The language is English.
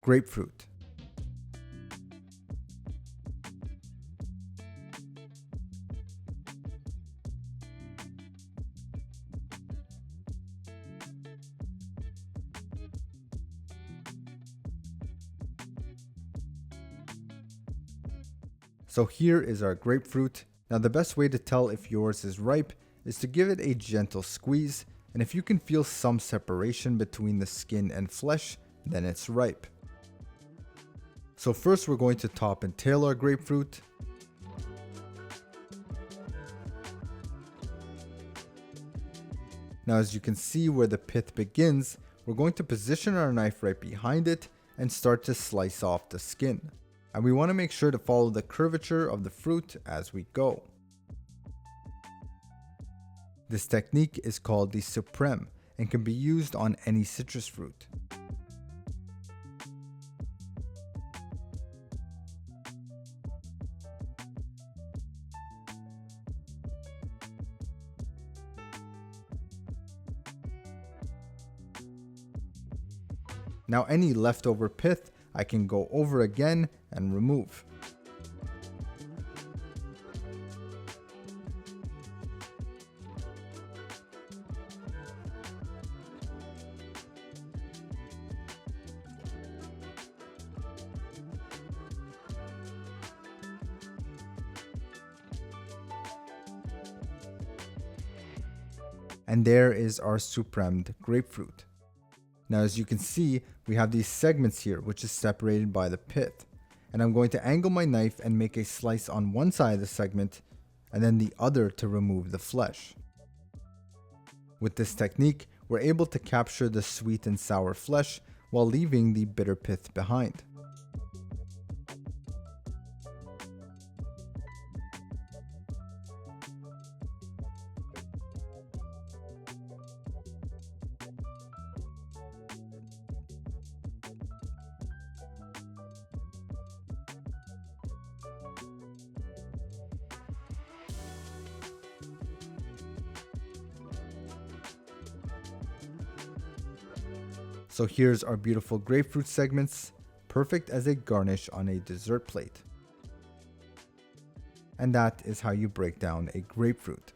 Grapefruit. So here is our grapefruit. Now the best way to tell if yours is ripe is to give it a gentle squeeze, and if you can feel some separation between the skin and flesh, then it's ripe. So first we're going to top and tail our grapefruit. Now as you can see where the pith begins, we're going to position our knife right behind it and start to slice off the skin. And we want to make sure to follow the curvature of the fruit as we go. This technique is called the supreme and can be used on any citrus fruit. Now any leftover pith I can go over again and remove. And there is our supremed grapefruit. Now as you can see, we have these segments here which is separated by the pith. And I'm going to angle my knife and make a slice on one side of the segment and then the other to remove the flesh. With this technique, we're able to capture the sweet and sour flesh while leaving the bitter pith behind. So here's our beautiful grapefruit segments, perfect as a garnish on a dessert plate. And that is how you break down a grapefruit.